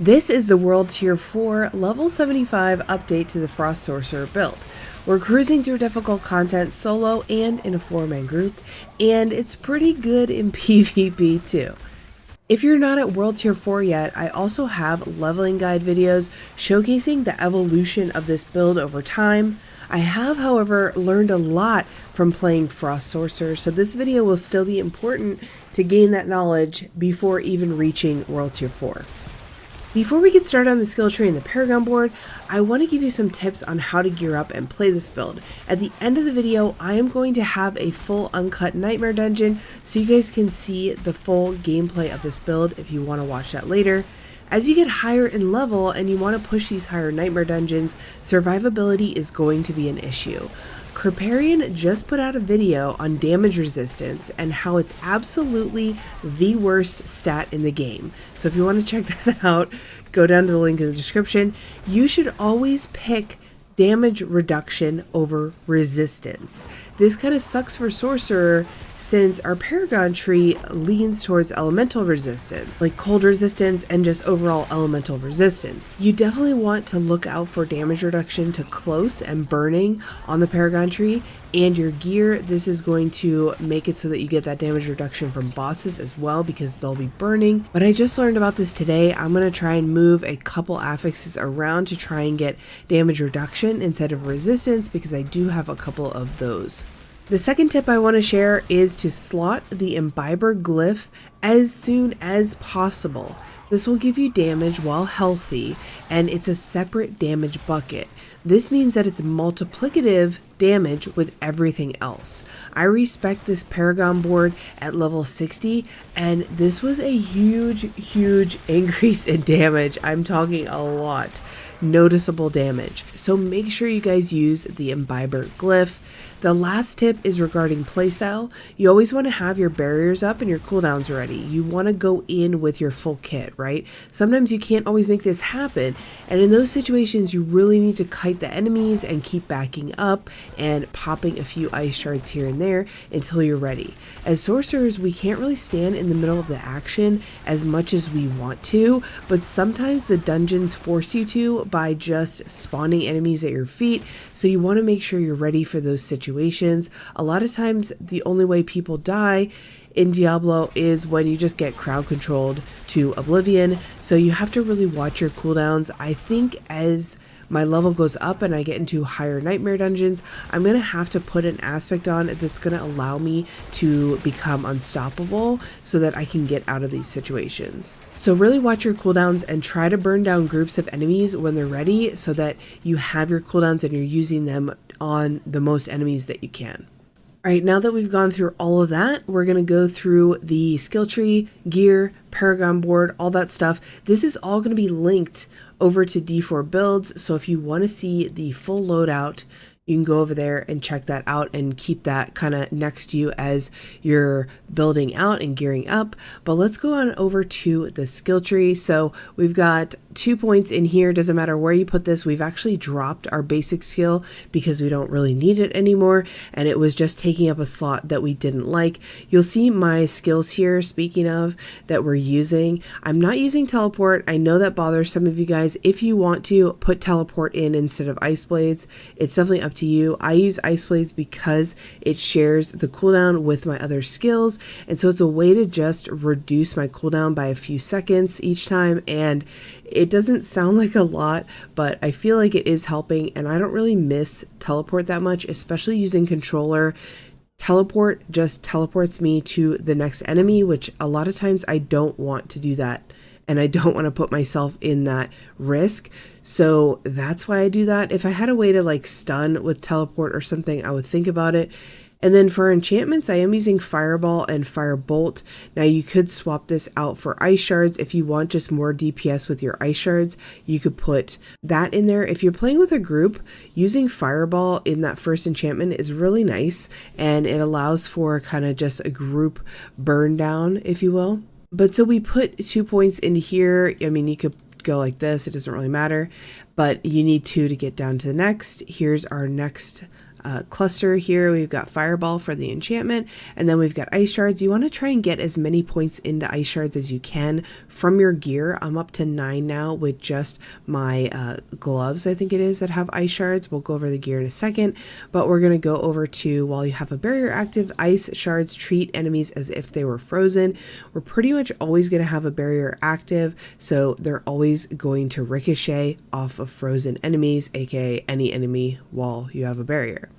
This is the World Tier 4 Level 75 update to the Frost Sorcerer build. We're cruising through difficult content solo and in a 4-man group, and it's pretty good in PvP too. If you're not at World Tier 4 yet, I also have leveling guide videos showcasing the evolution of this build over time. I have, however, learned a lot from playing Frost Sorcerer, so this video will still be important to gain that knowledge before even reaching World Tier 4. Before we get started on the skill tree and the Paragon board, I want to give you some tips on how to gear up and play this build. At the end of the video, I am going to have a full uncut nightmare dungeon so you guys can see the full gameplay of this build if you want to watch that later. As you get higher in level and you want to push these higher nightmare dungeons, survivability is going to be an issue. Kripparrian just put out a video on damage resistance and how it's absolutely the worst stat in the game. So if you want to check that out, go down to the link in the description. You should always pick damage reduction over resistance. This kind of sucks for Sorcerer since our Paragon tree leans towards elemental resistance, like cold resistance and just overall elemental resistance. You definitely want to look out for damage reduction to close and burning on the Paragon tree, and your gear, this is going to make it so that you get that damage reduction from bosses as well because they'll be burning. But I just learned about this today. I'm going to try and move a couple affixes around to try and get damage reduction instead of resistance because I do have a couple of those. The second tip I want to share is to slot the imbiber glyph as soon as possible. This will give you damage while healthy, and it's a separate damage bucket. This means that it's multiplicative damage with everything else. I respect this Paragon board at level 60, and this was a huge increase in damage. I'm talking a lot. Noticeable damage. So make sure you guys use the imbiber glyph. The last tip is regarding playstyle. You always want to have your barriers up and your cooldowns ready. You want to go in with your full kit, right? Sometimes you can't always make this happen, and in those situations you really need to kite the enemies and keep backing up and popping a few ice shards here and there until you're ready. As sorcerers, we can't really stand in the middle of the action as much as we want to, but sometimes the dungeons force you to by just spawning enemies at your feet, so you want to make sure you're ready for those situations. A lot of times the only way people die in Diablo is when you just get crowd controlled to oblivion, so you have to really watch your cooldowns. I think as my level goes up and I get into higher nightmare dungeons, I'm going to have to put an aspect on that's going to allow me to become unstoppable so that I can get out of these situations. So really watch your cooldowns and try to burn down groups of enemies when they're ready so that you have your cooldowns and you're using them on the most enemies that you can. Alright, now that we've gone through all of that, we're going to go through the skill tree, gear, Paragon board, all that stuff. This is all going to be linked over to D4 builds, so if you want to see the full loadout, you can go over there and check that out and keep that kind of next to you as you're building out and gearing up. But let's go on over to the skill tree. So we've got 2 points in here. Doesn't matter where you put this. We've actually dropped our basic skill because we don't really need it anymore, and it was just taking up a slot that we didn't like. You'll see my skills here, speaking of, that we're using. I'm not using teleport. I know that bothers some of you guys. If you want to put teleport in instead of ice blades, it's definitely up to you. I use ice blades because it shares the cooldown with my other skills, and so it's a way to just reduce my cooldown by a few seconds each time, and it doesn't sound like a lot, but I feel like it is helping, and I don't really miss teleport that much, especially using controller. Teleport just teleports me to the next enemy, which a lot of times I don't want to do that, and I don't want to put myself in that risk. So that's why I do that. If I had a way to like stun with teleport or something, I would think about it. And then for enchantments, I am using Fireball and Firebolt. Now you could swap this out for Ice Shards. If you want just more DPS with your Ice Shards, you could put that in there. If you're playing with a group, using Fireball in that first enchantment is really nice, and it allows for kind of just a group burn down, if you will. But so we put 2 points into here. I mean, you could go like this, it doesn't really matter, but you need 2 to get down to the next. Here's our next cluster here. We've got Fireball for the enchantment, and then we've got Ice Shards. You want to try and get as many points into Ice Shards as you can from your gear. I'm up to 9 now with just my gloves, I think it is, that have ice shards. We'll go over the gear in a second, but we're going to go over to, while you have a barrier active, ice shards treat enemies as if they were frozen. We're pretty much always going to have a barrier active, so they're always going to ricochet off of frozen enemies, aka any enemy, while you have a barrier.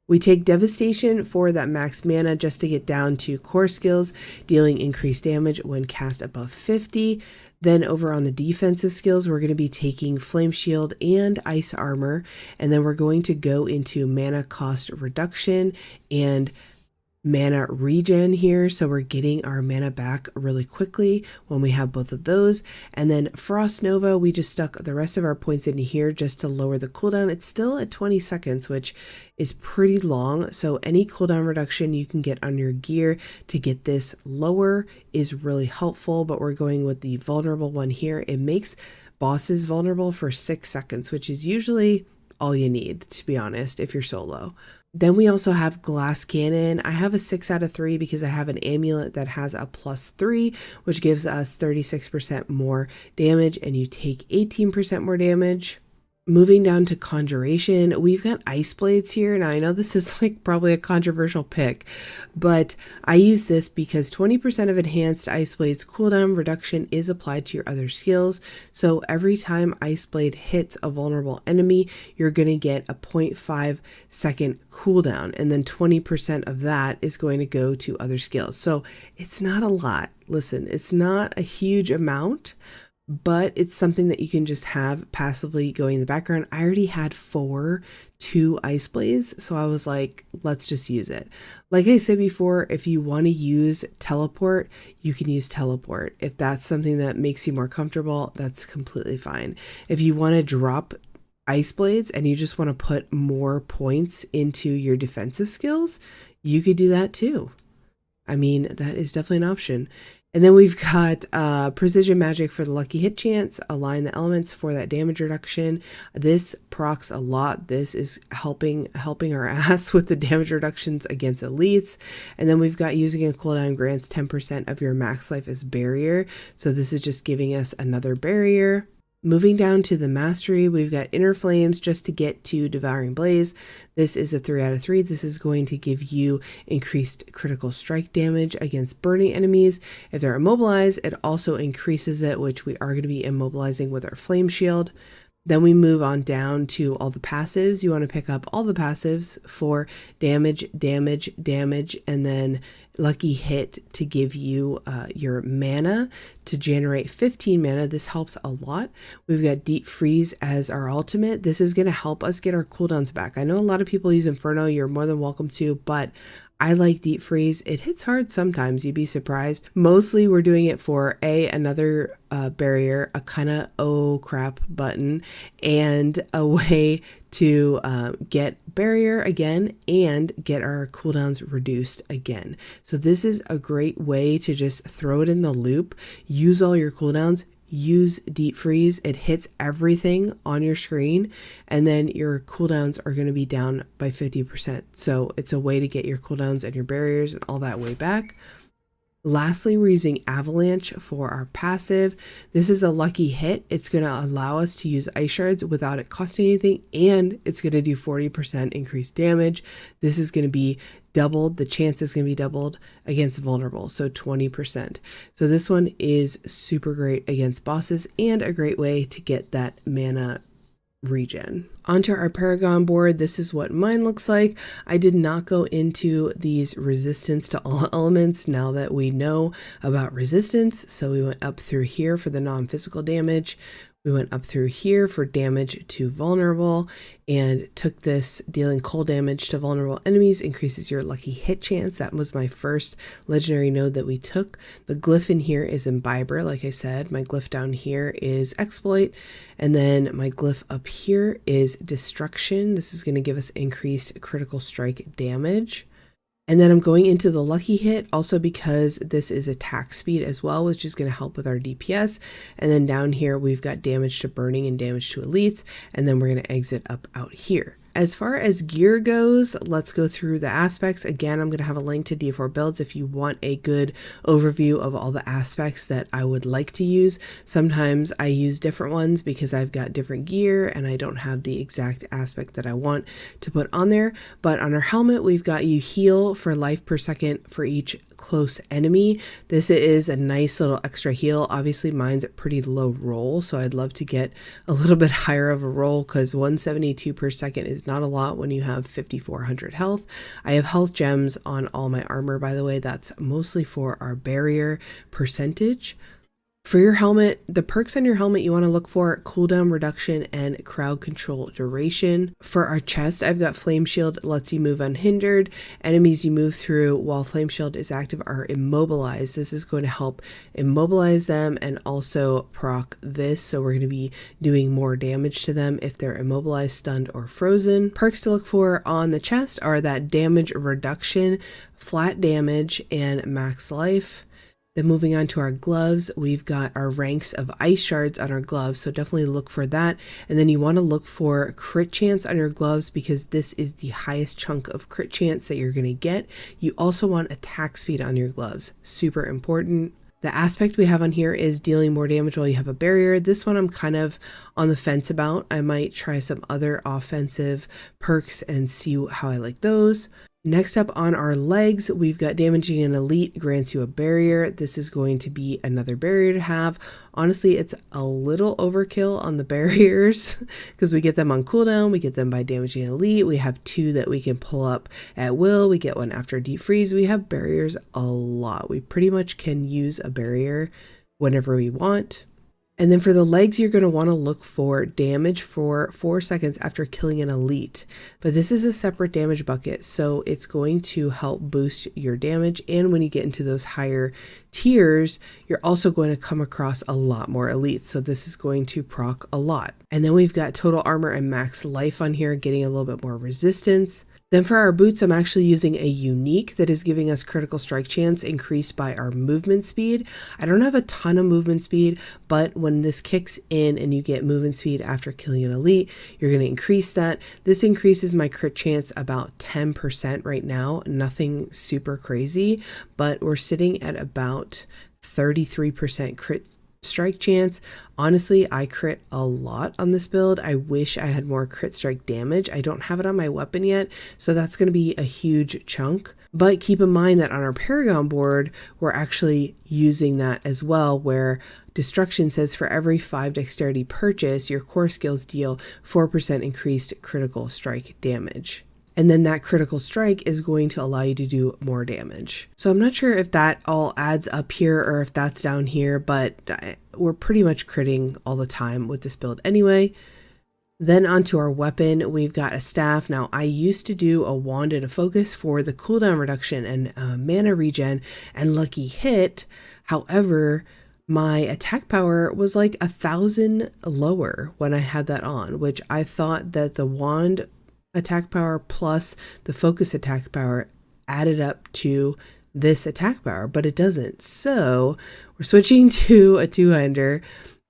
We take Devastation for that max mana just to get down to core skills, dealing increased damage when cast above 50. Then over on the defensive skills, we're going to be taking Flame Shield and Ice Armor, and then we're going to go into mana cost reduction and mana regen here, so we're getting our mana back really quickly when we have both of those. And then Frost Nova, we just stuck the rest of our points into here just to lower the cooldown. It's still at 20 seconds, which is pretty long, so any cooldown reduction you can get on your gear to get this lower is really helpful, but we're going with the vulnerable one here. It makes bosses vulnerable for 6 seconds, which is usually all you need, to be honest, if you're solo. Then we also have Glass Cannon. I have a 6 out of 3 because I have an amulet that has a +3, which gives us 36% more damage, and you take 18% more damage. Moving down to Conjuration, we've got Ice Blades here. Now I know this is like probably a controversial pick, but I use this because 20% of enhanced Ice Blades cooldown reduction is applied to your other skills. So every time Ice Blade hits a vulnerable enemy, you're going to get a 0.5 second cooldown, and then 20% of that is going to go to other skills. So it's not a lot. Listen, it's not a huge amount, but it's something that you can just have passively going in the background. I already had 2 Ice Blades, so I was like, let's just use it. Like I said before, if you want to use Teleport, you can use Teleport. If that's something that makes you more comfortable, that's completely fine. If you want to drop Ice Blades and you just want to put more points into your defensive skills, you could do that too. I mean, that is definitely an option. And then we've got Precision Magic for the lucky hit chance, Align the Elements for that damage reduction. This procs a lot. This is helping our ass with the damage reductions against elites. And then we've got Using a Cooldown grants 10% of your max life as barrier. So this is just giving us another barrier. Moving down to the mastery, we've got Inner Flames just to get to Devouring Blaze. This is a 3 out of 3. This is going to give you increased critical strike damage against burning enemies. If they're immobilized, it also increases it, which we are going to be immobilizing with our Flame Shield. Then we move on down to all the passives. You want to pick up all the passives for damage, damage, damage, and then lucky hit to give you your mana to generate 15 mana. This helps a lot. We've got Deep Freeze as our ultimate. This is going to help us get our cooldowns back. I know a lot of people use Inferno. You're more than welcome to, but I like Deep Freeze. It hits hard sometimes, you'd be surprised. Mostly we're doing it for another barrier, a kind of oh crap button, and a way to get barrier again and get our cooldowns reduced again. So this is a great way to just throw it in the loop, use all your cooldowns, use Deep Freeze. It hits everything on your screen, and then your cooldowns are going to be down by 50%. So it's a way to get your cooldowns and your barriers and all that way back. Lastly, we're using Avalanche for our passive. This is a lucky hit. It's going to allow us to use Ice Shards without it costing anything, and it's going to do 40% increased damage. This is going to be doubled. The chance is going to be doubled against vulnerable, so 20%. So this one is super great against bosses and a great way to get that mana regen. Onto our Paragon board. This is what mine looks like. I did not go into these resistance to all elements now that we know about resistance. So we went up through here for the non-physical damage. We went up through here for damage to vulnerable and took this. Dealing cold damage to vulnerable enemies increases your lucky hit chance. That was my first legendary node that we took. The glyph in here is imbiber. Like I said, my glyph down here is exploit. And then my glyph up here is destruction. This is going to give us increased critical strike damage. And then I'm going into the lucky hit also because this is attack speed as well, which is going to help with our DPS. And then down here, we've got damage to burning and damage to elites. And then we're going to exit up out here. As far as gear goes, let's go through the aspects. Again, I'm going to have a link to D4 builds if you want a good overview of all the aspects that I would like to use. Sometimes I use different ones because I've got different gear and I don't have the exact aspect that I want to put on there. But on our helmet, we've got you heal for life per second for each close enemy. This is a nice little extra heal. Obviously mine's at pretty low roll, so I'd love to get a little bit higher of a roll because 172 per second is not a lot when you have 5400 health. I have health gems on all my armor, by the way. That's mostly for our barrier percentage. For your helmet, the perks on your helmet you want to look for cooldown reduction and crowd control duration. For our chest, I've got Flame Shield, lets you move unhindered. Enemies you move through while Flame Shield is active are immobilized. This is going to help immobilize them and also proc this, so we're going to be doing more damage to them if they're immobilized, stunned, or frozen. Perks to look for on the chest are that damage reduction, flat damage, and max life. Then moving on to our gloves, we've got our ranks of ice shards on our gloves, so definitely look for that. And then you want to look for crit chance on your gloves because this is the highest chunk of crit chance that you're going to get. You also want attack speed on your gloves, super important. The aspect we have on here is dealing more damage while you have a barrier. This one I'm kind of on the fence about. I might try some other offensive perks and see how I like those. Next up on our legs, we've got damaging an elite grants you a barrier. This is going to be another barrier to have. Honestly, it's a little overkill on the barriers because we get them on cooldown, we get them by damaging an elite. We have 2 that we can pull up at will. We get one after deep freeze. We have barriers a lot. We pretty much can use a barrier whenever we want. And then for the legs, you're going to want to look for damage for 4 seconds after killing an elite. But this is a separate damage bucket, so it's going to help boost your damage. And when you get into those higher tiers, you're also going to come across a lot more elites. So this is going to proc a lot. And then we've got total armor and max life on here, getting a little bit more resistance. Then for our boots, I'm actually using a unique that is giving us critical strike chance increased by our movement speed. I don't have a ton of movement speed, but when this kicks in and you get movement speed after killing an elite, you're going to increase that. This increases my crit chance about 10% right now. Nothing super crazy, but we're sitting at about 33% crit strike chance. Honestly, I crit a lot on this build. I wish I had more crit strike damage. I don't have it on my weapon yet, so that's going to be a huge chunk. But keep in mind that on our Paragon board, we're actually using that as well, where Destruction says for every 5 dexterity purchase, your core skills deal 4% increased critical strike damage. And then that critical strike is going to allow you to do more damage. So I'm not sure if that all adds up here or if that's down here, but we're pretty much critting all the time with this build anyway. Then onto our weapon, we've got a staff. Now I used to do a wand and a focus for the cooldown reduction and mana regen and lucky hit. However, my attack power was like 1,000 lower when I had that on, which I thought that the wand attack power plus the focus attack power added up to this attack power, but it doesn't. So we're switching to a two-hander.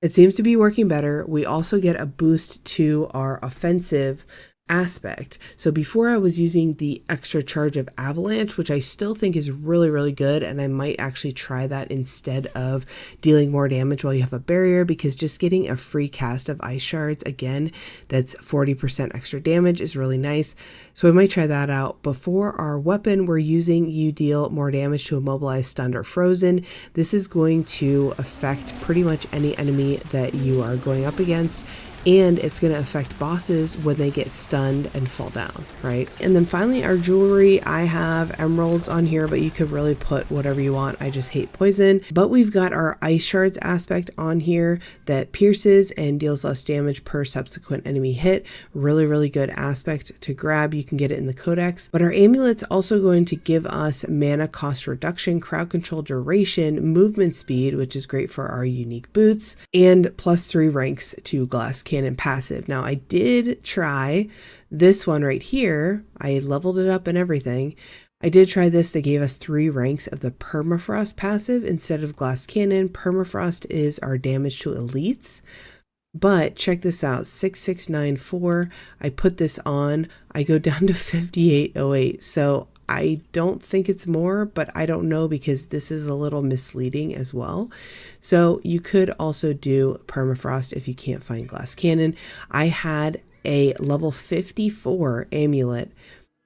It seems to be working better. We also get a boost to our offensive aspect. So before I was using the extra charge of avalanche, which I still think is really, really good, and I might actually try that instead of dealing more damage while you have a barrier, because just getting a free cast of ice shards, again, that's 40% extra damage is really nice. So I might try that out. Before our weapon, we're using you deal more damage to immobilize, stunned, or frozen. This is going to affect pretty much any enemy that you are going up against, and it's going to affect bosses when they get stunned and fall down, right? And then finally, our jewelry, I have emeralds on here, but you could really put whatever you want. I just hate poison. But we've got our ice shards aspect on here that pierces and deals less damage per subsequent enemy hit. Really, really good aspect to grab. You can get it in the codex. But our amulet's also going to give us mana cost reduction, crowd control duration, movement speed, which is great for our unique boots, and +3 ranks to glass cannon passive. Now I did try this one right here. I leveled it up and everything. I did try this. They gave us 3 ranks of the permafrost passive instead of glass cannon. Permafrost is our damage to elites. But check this out, 6694, I put this on, I go down to 5808. So I don't think it's more, but I don't know because this is a little misleading as well. So you could also do permafrost if you can't find glass cannon. I had a level 54 amulet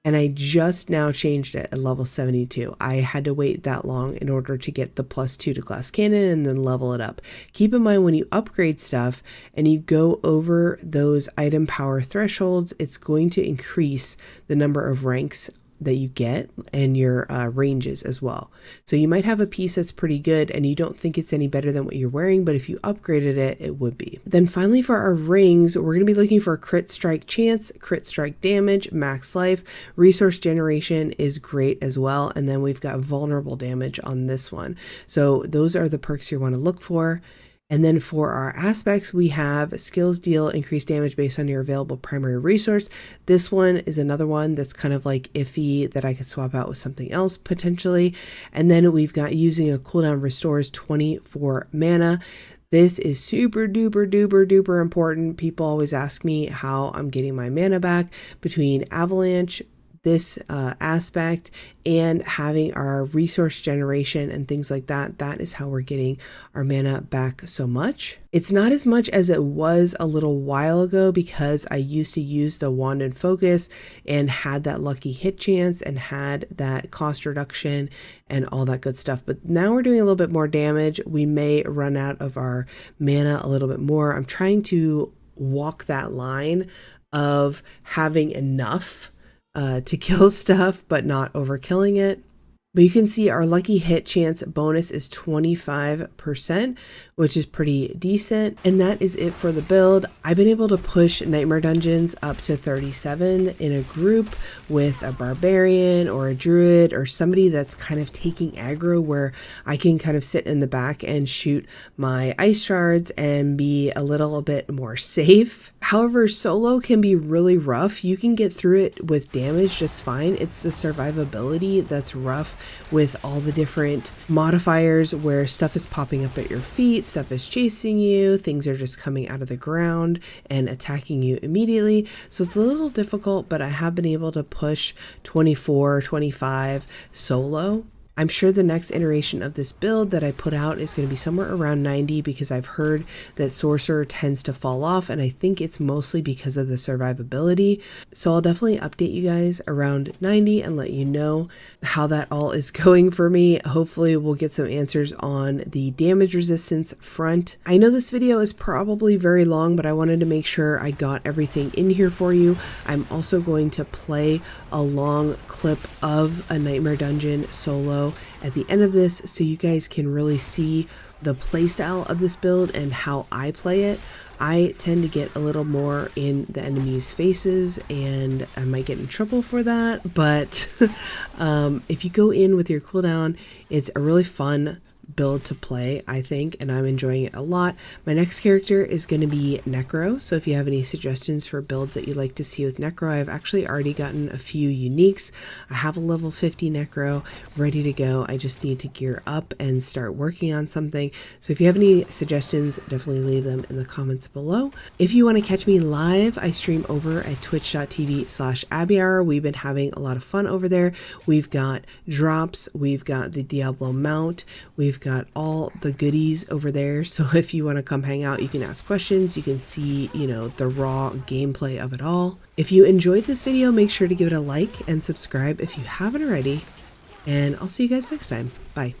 and I just now changed it at level 72. I had to wait that long in order to get the +2 to glass cannon and then level it up. Keep in mind when you upgrade stuff and you go over those item power thresholds, it's going to increase the number of ranks that you get and your ranges as well. So you might have a piece that's pretty good and you don't think it's any better than what you're wearing, but if you upgraded it, it would be. Then finally for our rings, we're going to be looking for crit strike chance, crit strike damage, max life, resource generation is great as well. And then we've got vulnerable damage on this one. So those are the perks you want to look for. And then for our aspects, we have skills deal increased damage based on your available primary resource. This one is another one that's kind of like iffy that I could swap out with something else potentially. And then we've got using a cooldown restores 24 mana. This is super duper duper duper important. People always ask me how I'm getting my mana back between avalanche, this aspect, and having our resource generation and things like that. That is how we're getting our mana back so much. It's not as much as it was a little while ago because I used to use the wand and focus and had that lucky hit chance and had that cost reduction and all that good stuff. But now we're doing a little bit more damage. We may run out of our mana a little bit more. I'm trying to walk that line of having enough to kill stuff, but not overkilling it. But you can see our lucky hit chance bonus is 25%, which is pretty decent. And that is it for the build. I've been able to push Nightmare Dungeons up to 37 in a group with a barbarian or a druid or somebody that's kind of taking aggro where I can kind of sit in the back and shoot my ice shards and be a little bit more safe. However, solo can be really rough. You can get through it with damage just fine. It's the survivability that's rough with all the different modifiers where stuff is popping up at your feet, stuff is chasing you, things are just coming out of the ground and attacking you immediately. So it's a little difficult, but I have been able to push 24, 25 solo. I'm sure the next iteration of this build that I put out is going to be somewhere around 90 because I've heard that Sorcerer tends to fall off, and I think it's mostly because of the survivability. So I'll definitely update you guys around 90 and let you know how that all is going for me. Hopefully we'll get some answers on the damage resistance front. I know this video is probably very long, but I wanted to make sure I got everything in here for you. I'm also going to play a long clip of a Nightmare Dungeon solo at the end of this so you guys can really see the playstyle of this build and how I play it. I tend to get a little more in the enemy's faces and I might get in trouble for that, but if you go in with your cooldown, it's a really fun build to play, I think, and I'm enjoying it a lot. My next character is going to be Necro, so if you have any suggestions for builds that you'd like to see with Necro, I've actually already gotten a few uniques. I have a level 50 Necro ready to go. I just need to gear up and start working on something. So if you have any suggestions, definitely leave them in the comments below. If you want to catch me live, I stream over at twitch.tv/abbyhour. We've been having a lot of fun over there. We've got drops, we've got the Diablo mount, we've got all the goodies over there. So if you want to come hang out, you can ask questions, you can see, the raw gameplay of it all. If you enjoyed this video, make sure to give it a like and subscribe if you haven't already. And I'll see you guys next time. Bye.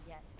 yet.